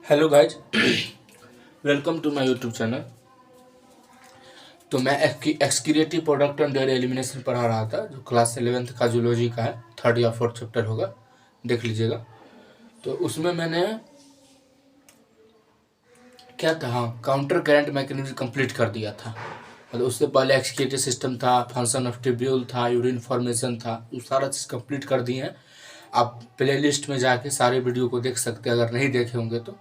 Hello guys, welcome to my YouTube channel. तो मैं excretory product and their elimination पढ़ा रहा था, जो क्लास 11th का जूलॉजी का है, थर्ड या फोर्थ चैप्टर होगा, देख लीजिएगा। तो उसमें मैंने क्या था, हाँ, काउंटर करंट मैकेनिज्म कंप्लीट कर दिया था। मतलब उससे पहले एक्सक्रिएटिव सिस्टम था, फंक्शन ऑफ ट्रिब्यूल था, यूरिन फॉर्मेशन था, वो सारा चीज़ कंप्लीट कर दिए हैं। आप प्ले लिस्ट में जाके सारे वीडियो को देख सकते हैं अगर नहीं देखे होंगे तो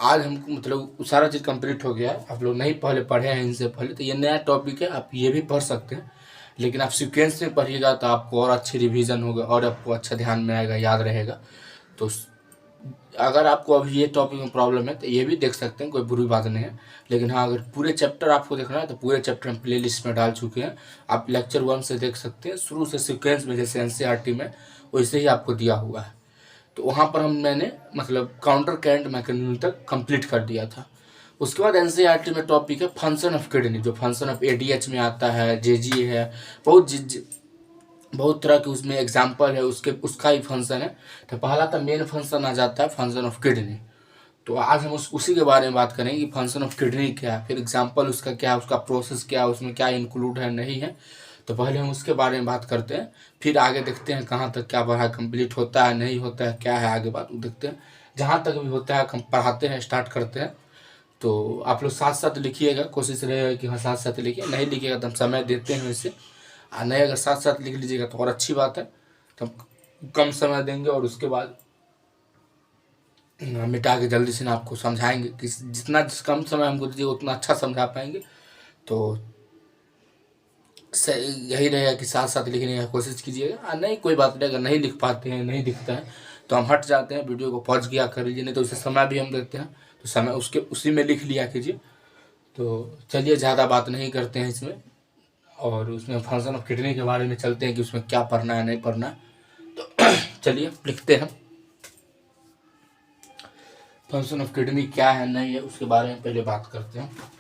आज हमको मतलब सारा चीज़ कंप्लीट हो गया है। आप लोग नहीं पहले पढ़े हैं इनसे पहले, तो ये नया टॉपिक है, आप ये भी पढ़ सकते हैं। लेकिन आप सीक्वेंस में पढ़िएगा तो आपको और अच्छी रिवीजन होगा और आपको अच्छा ध्यान में आएगा, याद रहेगा। तो अगर आपको अभी ये टॉपिक में प्रॉब्लम है तो ये भी देख सकते हैं, कोई बुरी बात नहीं है। लेकिन हाँ, अगर पूरे चैप्टर आपको देखना है तो पूरे चैप्टर हम प्ले लिस्ट में डाल चुके हैं। आप लेक्चर 1 से देख सकते हैं, शुरू से सीक्वेंस में, जैसे एनसीईआरटी में वैसे ही आपको दिया हुआ है। तो वहाँ पर मैंने मतलब काउंटर करंट मैकेनिज्म तक कंप्लीट कर दिया था। उसके बाद एनसीईआरटी में टॉपिक है फंक्शन ऑफ किडनी, जो फंक्शन ऑफ एडीएच में आता है, जेजी है, बहुत बहुत तरह के उसमें एग्जाम्पल है, उसके उसका ही फंक्शन है। तो पहला तो मेन फंक्शन आ जाता है फंक्शन ऑफ किडनी। तो आज हम उसी के बारे में बात करेंगे कि फंक्शन ऑफ किडनी क्या है, फिर एग्जाम्पल उसका क्या है, उसका प्रोसेस क्या है, उसमें क्या इंक्लूड है नहीं है। तो पहले हम उसके बारे में बात करते हैं, फिर आगे देखते हैं कहाँ तक क्या पढ़ाई कंप्लीट होता है नहीं होता है, क्या है आगे बात वो देखते हैं। जहाँ तक भी होता है हम पढ़ाते हैं, स्टार्ट करते हैं। तो आप लोग साथ साथ लिखिएगा, कोशिश रहेगा कि हाँ साथ साथ लिखिए, नहीं लिखिएगा तो हम समय देते हैं वैसे। और नहीं, अगर साथ साथ लिख लीजिएगा तो और अच्छी बात है, तो हम कम समय देंगे और उसके बाद मिटा के जल्दी से ना आपको समझाएंगे कि जितना कम समय हमको दीजिए उतना अच्छा समझा पाएंगे। तो यही रहेगा कि साथ साथ लिखने की कोशिश कीजिएगा। नहीं, कोई बात नहीं, अगर नहीं लिख पाते हैं, नहीं दिखता है तो हम हट जाते हैं, वीडियो को पॉज किया कर लीजिए, नहीं तो उसे समय भी हम देते हैं, तो समय उसके उसी में लिख लिया कीजिए। तो चलिए, ज़्यादा बात नहीं करते हैं इसमें, और उसमें फंक्शन ऑफ किडनी के बारे में चलते हैं कि उसमें क्या पढ़ना है नहीं पढ़ना है। तो चलिए लिखते हैं। फंक्शन ऑफ किडनी क्या है नहीं है उसके बारे में पहले बात करते हैं।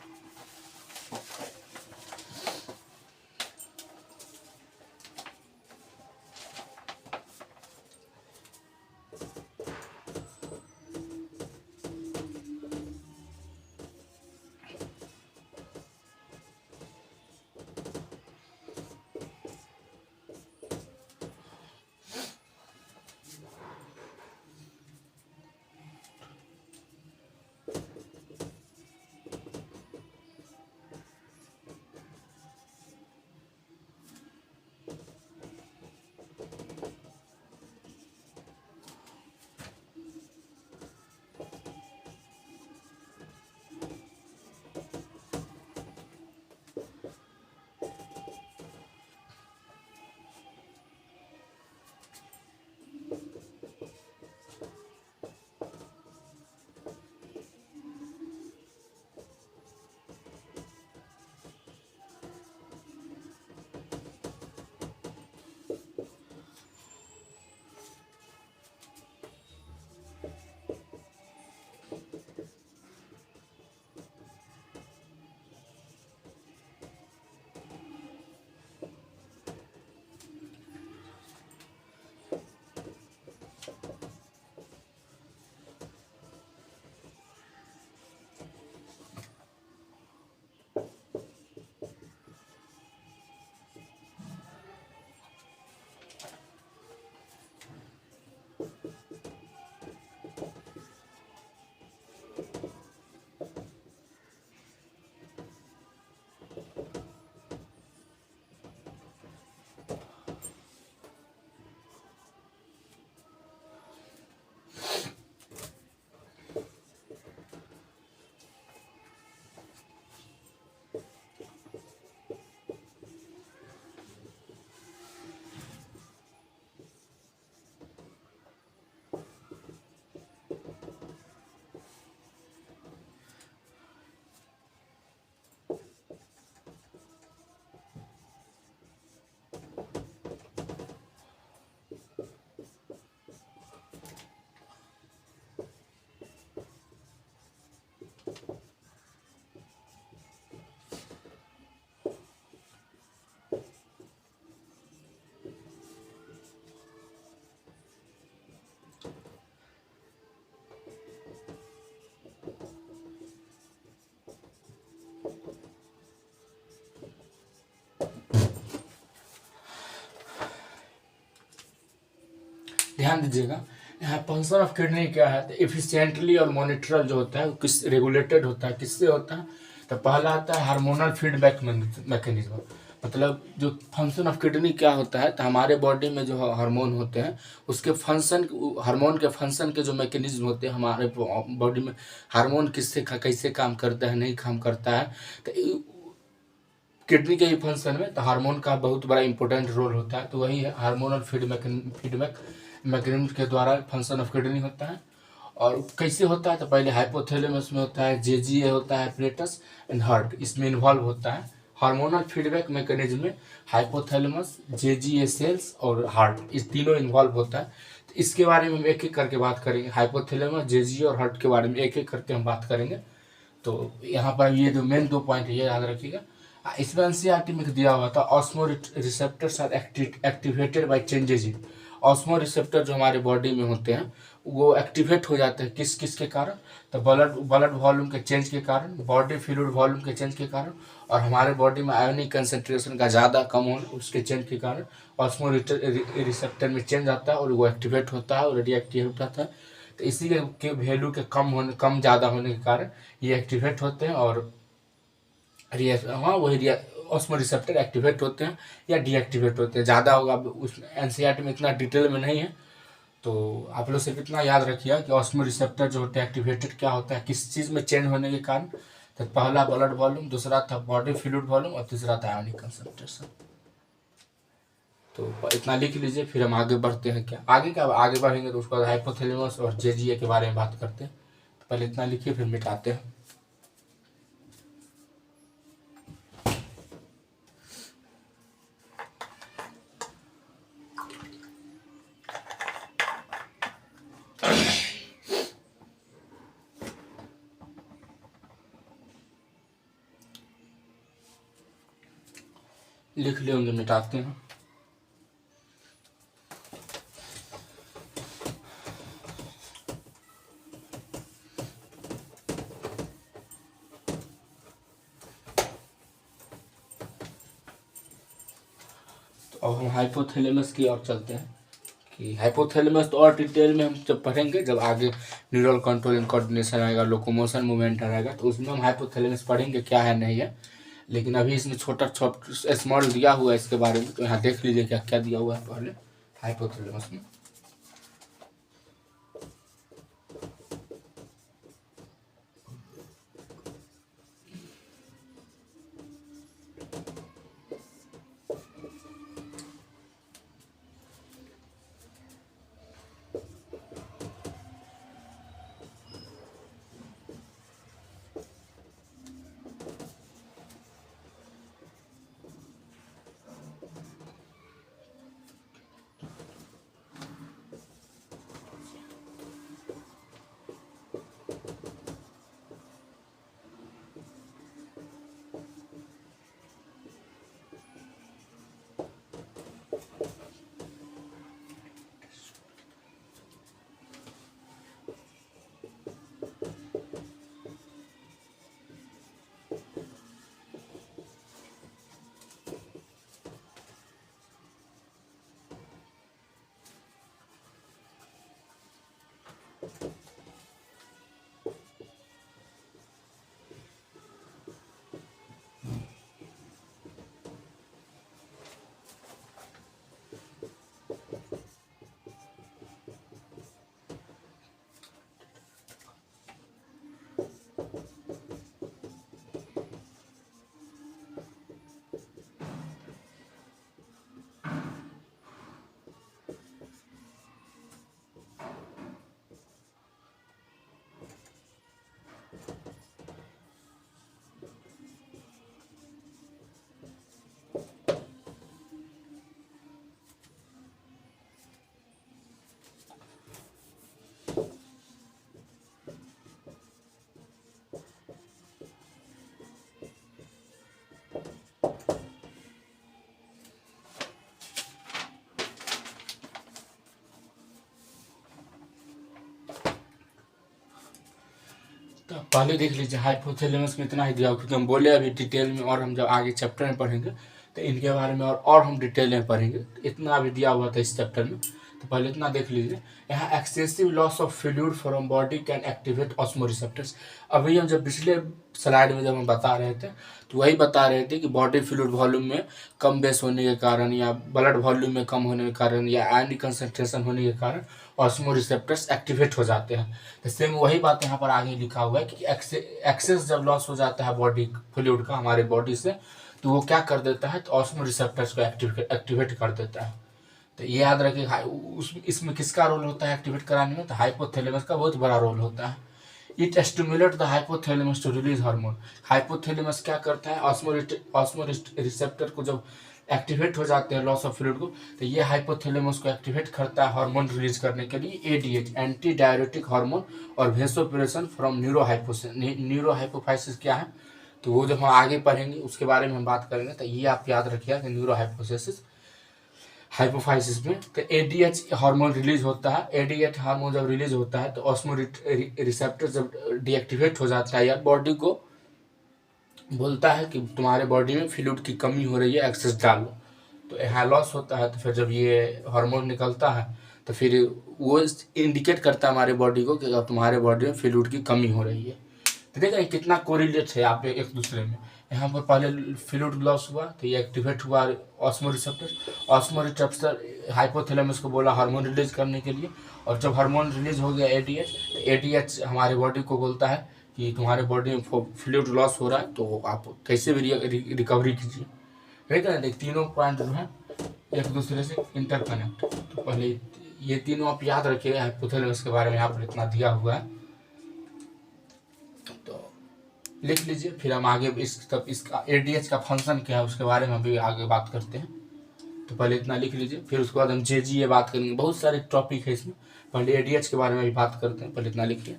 ध्यान दीजिएगा, यहाँ फंक्शन ऑफ किडनी क्या है, तो एफिशिएंटली और मॉनिटरल जो होता है किस रेगुलेटेड होता है, किससे होता है, तो पहला आता है हार्मोनल फीडबैक मैकेनिज्म। मतलब जो फंक्शन ऑफ किडनी क्या होता है, तो हमारे बॉडी में जो हार्मोन होते हैं उसके फंक्शन, हार्मोन के फंक्शन के जो मैकेनिज्म होते हैं हमारे बॉडी में, हार्मोन किससे कैसे काम करता है, नहीं काम करता है, तो किडनी के ही फंक्शन में तो हार्मोन का बहुत बड़ा इंपॉर्टेंट रोल होता है। तो वही है हार्मोनल फीडबैक मैकेनिज्म के द्वारा फंक्शन ऑफ किडनी होता है। और कैसे होता है, तो पहले हाइपोथैलेमस में होता है, जेजीए होता है, प्लेटस एंड हार्ट, इसमें इन्वॉल्व होता है। हार्मोनल फीडबैक मैकेनिज्म में हाइपोथैलेमस, जेजीए सेल्स और हार्ट, इस तीनों इन्वॉल्व होता है। तो इसके बारे में हम एक एक करके बात करेंगे, हाइपोथैलेमस, जेजीए और हार्ट के बारे में एक एक करके हम बात करेंगे। तो यहाँ पर ये जो मेन 2 पॉइंट है ये याद रखिएगा। इसमें एनसीईआरटी में दिया हुआ था osmoreceptors are activated by changes in. Osmoreceptor जो हमारे बॉडी में होते हैं वो एक्टिवेट हो जाते हैं किस किस के कारण, तो ब्लड वॉल्यूम के चेंज के कारण, बॉडी फ्लूइड वॉल्यूम के चेंज के कारण, और हमारे बॉडी में आयोनिक कंसंट्रेशन का ज़्यादा कम होने उसके चेंज के कारण ऑस्मो रिसेप्टर में चेंज आता है और वो एक्टिवेट होता है और रिएक्टिव होता है। तो इसी के वैल्यू के कम ज़्यादा होने के कारण ये एक्टिवेट होते हैं और वही ऑस्मो रिसेप्टर एक्टिवेट होते हैं या डीएक्टिवेट होते हैं। ज़्यादा होगा, उस एनसीईआरटी में इतना डिटेल में नहीं है, तो आप लोग सिर्फ इतना याद रखिए कि ऑस्मो रिसेप्टर जो होते हैं एक्टिवेटेड क्या होता है, किस चीज़ में चेंज होने के कारण। तो पहला ब्लड वॉल्यूम, दूसरा था बॉडी फ्लूइड वॉल्यूम और तीसरा था आयोनिक कंसंट्रेशन। तो इतना लिख लीजिए, फिर हम आगे बढ़ते हैं। आगे बढ़ेंगे तो उसके बाद हाइपोथैलेमस और जेजीए के बारे में बात करते हैं। तो पहले इतना लिखिए फिर मिटाते हैं। लिख लिए होंगे, मिटाते हैं। तो अब हम हाइपोथैलेमस की ओर चलते हैं कि हाइपोथैलेमस तो और डिटेल में हम जब पढ़ेंगे, जब आगे न्यूरल कंट्रोल एंड कोऑर्डिनेशन आएगा, लोकोमोशन मूवमेंट आएगा, तो उसमें हम हाइपोथैलेमस पढ़ेंगे क्या है नहीं है। लेकिन अभी इसमें छोटा स्मॉल दिया हुआ है इसके बारे में, तो यहाँ देख लीजिए क्या क्या दिया हुआ है पहले हाइपोथैलेमस में। तो पहले देख लीजिए हाइपोथैलेमस में इतना ही दिया, क्योंकि हम बोले अभी डिटेल में, और हम जब आगे चैप्टर में पढ़ेंगे तो इनके बारे में और हम डिटेल में पढ़ेंगे। इतना अभी दिया हुआ था इस चैप्टर में, तो पहले इतना देख लीजिए। यहाँ excessive loss of fluid from body can activate osmoreceptors. अभी हम जब पिछले स्लाइड में जब हम बता रहे थे तो वही बता रहे थे कि बॉडी फ्लूइड वॉल्यूम में कम बेस होने के कारण, या ब्लड वॉल्यूम में कम होने के कारण, या आयन कंसंट्रेशन होने के कारण ऑस्मोरिसेप्टर्स एक्टिवेट हो जाते हैं। तो सेम वही बात यहाँ पर आगे लिखा हुआ है कि एक्सेस जब लॉस हो जाता है बॉडी फ्लूइड का हमारे बॉडी से, तो वो क्या कर देता है, तो ऑस्मोरिसेप्टर्स को एक्टिवेट कर देता है। तो ये याद रखिए इसमें किसका रोल होता है एक्टिवेट कराने में, तो हाइपोथैलेमस का बहुत बड़ा रोल होता है। It stimulate the hypothalamus to release hormone. Hypothalamus क्या करता है, ऑस्मोरिसेप्टर को जब एक्टिवेट हो जाते हैं लॉस ऑफ फ्लूइड को, तो ये हाइपोथैलेमस को एक्टिवेट करता है हार्मोन रिलीज करने के लिए, एडीएच एंटी डायरेटिक हार्मोन, और वेसोप्रेशन फ्रॉम न्यूरोहाइपोफाइसिस क्या है, तो वो जब हम आगे पढ़ेंगे उसके बारे में हम बात करेंगे। तो ये आप याद रखिएगा कि हाइपोफाइसिस में तो एडीएच हार्मोन रिलीज होता है। एडीएच हार्मोन जब रिलीज होता है तो ऑस्मोरिसेप्टर जब डीएक्टिवेट हो जाता है, या बॉडी को बोलता है कि तुम्हारे बॉडी में फ्लूइड की कमी हो रही है, एक्सेस डालो, तो यहाँ लॉस होता है। तो फिर जब ये हार्मोन निकलता है तो फिर वो इंडिकेट करता है हमारे बॉडी को कि तुम्हारे बॉडी में फ्लूइड की कमी हो रही है। तो देखा कितना कोरिलेट है आप एक दूसरे में। यहाँ पर पहले फ्लूइड लॉस हुआ तो ये एक्टिवेट हुआ ऑस्मोरिसेप्टर हाइपोथैलेमस को बोला हार्मोन रिलीज करने के लिए, और जब हार्मोन रिलीज हो गया एडीएच, तो एडीएच हमारे बॉडी को बोलता है कि तुम्हारे बॉडी में फ्लूइड लॉस हो रहा है, तो आप कैसे भी रिकवरी कीजिए। ठीक है ना, तीनों पॉइंट जो है एक दूसरे से इंटरकनेक्ट। तो पहले ये तीनों आप याद रखिएगा, हाइपोथैलेमस के बारे में यहाँ पर इतना दिया हुआ है तो लिख लीजिए। फिर हम आगे इसका एडीएच का फंक्शन क्या है उसके बारे में भी आगे बात करते हैं। तो पहले इतना लिख लीजिए, फिर उसके बाद हम जेजी ये बात करेंगे। बहुत सारे टॉपिक है इसमें, पहले एडीएच के बारे में भी बात करते हैं। पहले इतना लिखिए।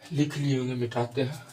लिख लिए होंगे, मिटाते हैं।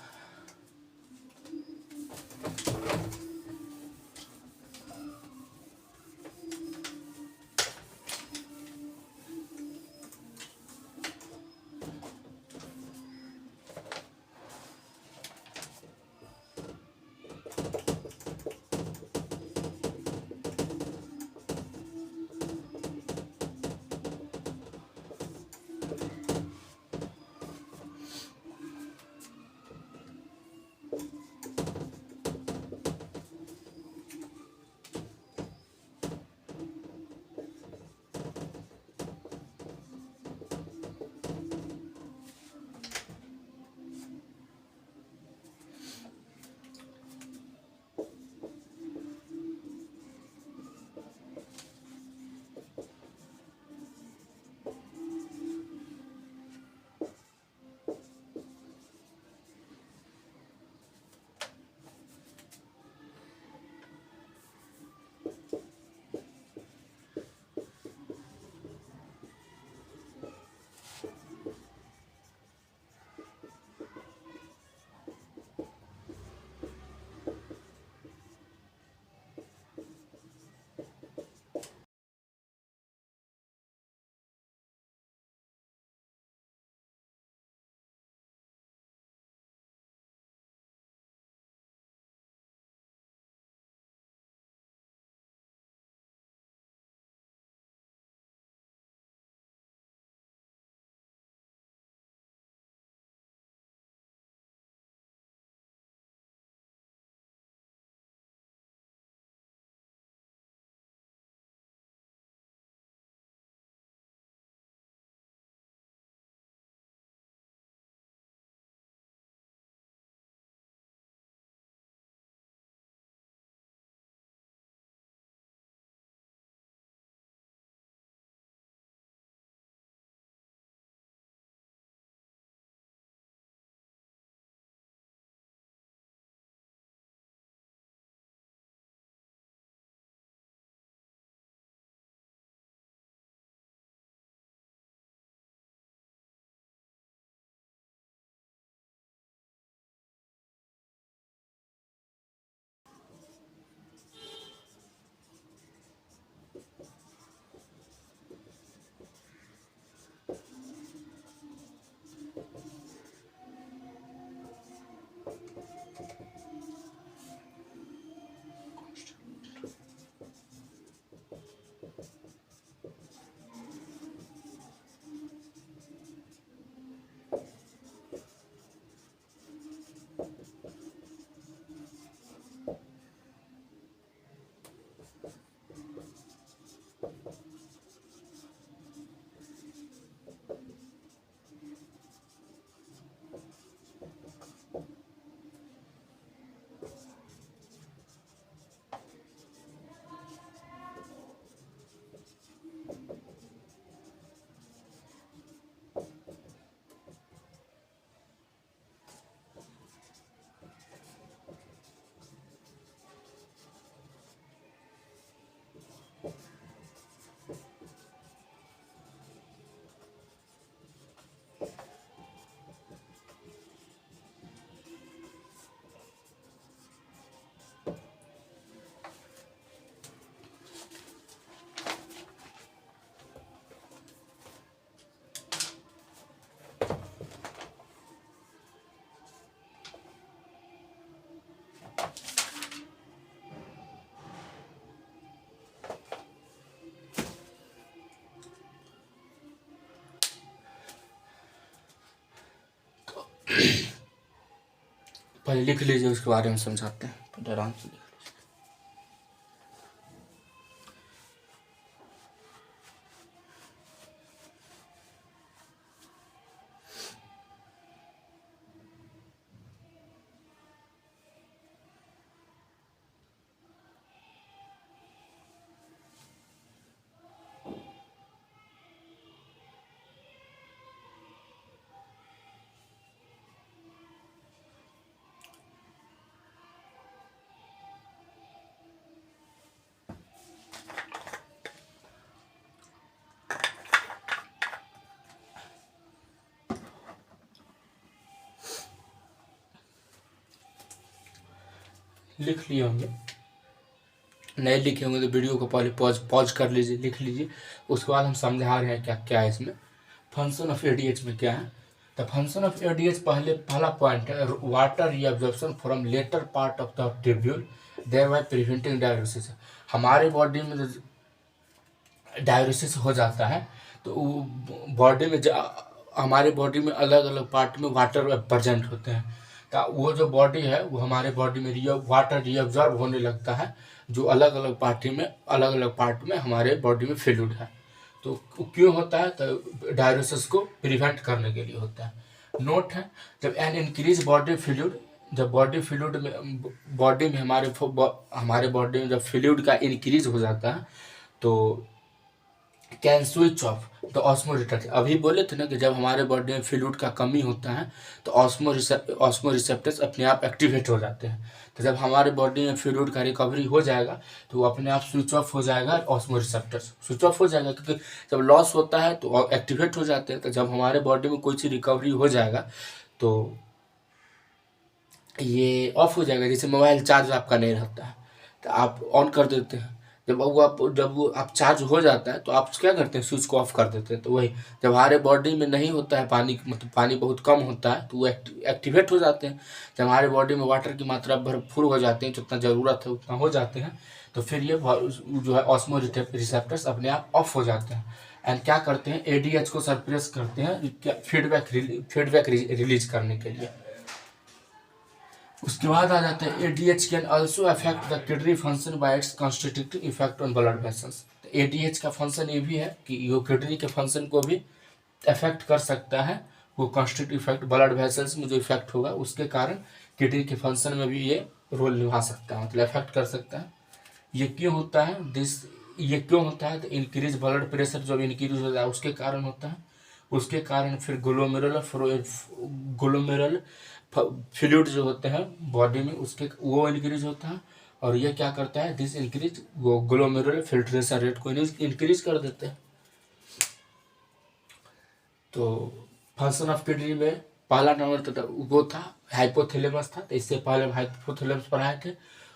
पहले लिख लीजिए, उसके बारे में समझाते हैं, पहले आराम से लिख। लिख लिए होंगे, नहीं लिखे होंगे तो वीडियो को पहले पॉज कर लीजिए, लिख लीजिए। उसके बाद हम समझा रहे हैं क्या क्या है इसमें, फंक्शन ऑफ एडीएच में क्या है। द फंक्शन ऑफ एडीएच पहला पॉइंट है, water reabsorption from later part of the tubule thereby preventing dialysis. हमारे बॉडी में डायलिसिस हो जाता है तो बॉडी में हमारे बॉडी में अलग अलग पार्ट में वाटर प्रेजेंट होते हैं, तो वो जो बॉडी है वो हमारे बॉडी में वाटर रीअब्जॉर्ब होने लगता है, जो अलग अलग पार्ट में हमारे बॉडी में फ्लूइड है। तो क्यों होता है, तो डायलिसिस को प्रिवेंट करने के लिए होता है। नोट है, जब एन इंक्रीज बॉडी फ्लूइड, जब बॉडी में हमारे बॉडी में जब फ्लूइड का इंक्रीज हो जाता है तो can switch off the osmo receptor. अभी बोले थे ना कि जब हमारे बॉडी में फ्लूइड का कमी होता है तो ऑस्मो रिसेप्टर्स अपने आप एक्टिवेट हो जाते हैं। तो जब हमारे बॉडी में फ्लूइड का रिकवरी हो जाएगा तो वो अपने आप स्विच ऑफ हो जाएगा, ऑस्मो रिसेप्टर्स स्विच ऑफ हो जाएगा, क्योंकि जब लॉस होता है तो एक्टिवेट हो जाते हैं। तो जब हमारे बॉडी में कोई चीज़ रिकवरी हो जाएगा तो ये ऑफ हो जाएगा। जैसे मोबाइल चार्ज आपका नहीं रहता है तो आप ऑन कर देते हैं, जब वो आप चार्ज हो जाता है तो आप क्या करते हैं, स्विच को ऑफ कर देते हैं। तो वही जब हमारे बॉडी में नहीं होता है पानी, मतलब पानी बहुत कम होता है तो वो एक्टिवेट हो जाते हैं। जब हमारे बॉडी में वाटर की मात्रा भरपूर हो जाती है, जितना ज़रूरत है उतना हो जाते हैं, तो फिर ये जो है ऑस्मो रिसेप्टर्स अपने आप ऑफ हो जाते हैं एंड क्या करते हैं, एडीएच को सप्रेस करते हैं फीडबैक रिलीज करने के लिए। उसके बाद आ जाता है ADH can also affect the kidney function by it's constitutive effect on blood vessels. तो एडीएच का फंक्शन ये भी है कि ये किडनी के फंक्शन को भी अफेक्ट कर सकता है। वो कॉन्स्टिट्यूटिव इफेक्ट ब्लड वेसल्स में जो इफेक्ट होगा उसके कारण किडनी के फंक्शन में भी ये रोल निभा सकता है, मतलब अफेक्ट कर सकता है। ये क्यों होता है, ये क्यों होता है, तो इंक्रीज ब्लड प्रेशर जब इंक्रीज हो जाए उसके कारण होता है। उसके कारण फिर ग्लोमेरुलर फ्लूइड जो होते हैं बॉडी में उसके वो इंक्रीज होता है, और ये क्या करता है, दिस इंक्रीज वो ग्लोमेरुलर फिल्ट्रेशन रेट को इंक्रीज कर देते हैं। तो फंक्शन ऑफ किडनी में पहला नंबर तो वो था हाइपोथैलेमस था, तो इससे पहले हाइपोथैलेमस पढ़ाए थे।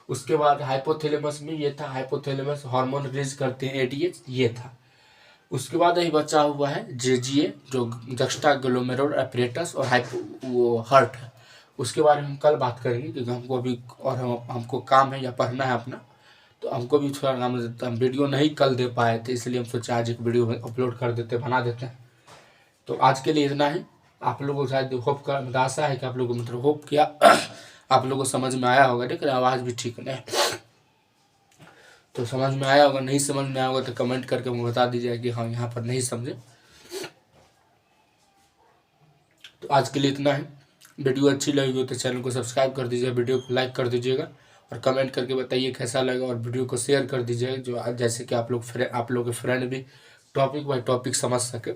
उसके बाद हाइपोथैलेमस में ये था, हाइपोथैलेमस हार्मोन रिलीज करते हैं एडीएच, ये था। उसके बाद यही बचा हुआ है जेजीए जो जस्टा ग्लोमेरुलर एपरेटस और वो हार्ट है। उसके बारे में हम कल बात करेंगे क्योंकि हमको अभी और हमको काम है या पढ़ना है अपना, तो हमको भी थोड़ा काम देता है। हम वीडियो नहीं कल दे पाए थे इसलिए हम सोचा आज एक वीडियो अपलोड कर देते, बना देते हैं। तो आज के लिए इतना ही। आप लोगों को शायद होप का आशा है कि आप लोगों को मतलब होप किया आप लोगों को समझ में आया होगा, लेकिन आवाज़ भी ठीक नहीं, तो समझ में आया होगा। नहीं समझ में आया होगा तो कमेंट करके मुझे बता दीजिए कि हाँ यहाँ पर नहीं समझे। तो आज के लिए इतना है। वीडियो अच्छी लगी हो तो चैनल को सब्सक्राइब कर दीजिए, वीडियो को लाइक कर दीजिएगा और कमेंट करके बताइए कैसा लगा, और वीडियो को शेयर कर दीजिएगा जो जैसे कि आप लोग के फ्रेंड भी टॉपिक बाय टॉपिक समझ सके।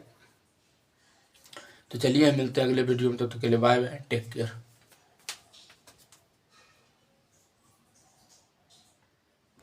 तो चलिए मिलते हैं अगले वीडियो में, तब तक के लिए बाय बाय, टेक केयर।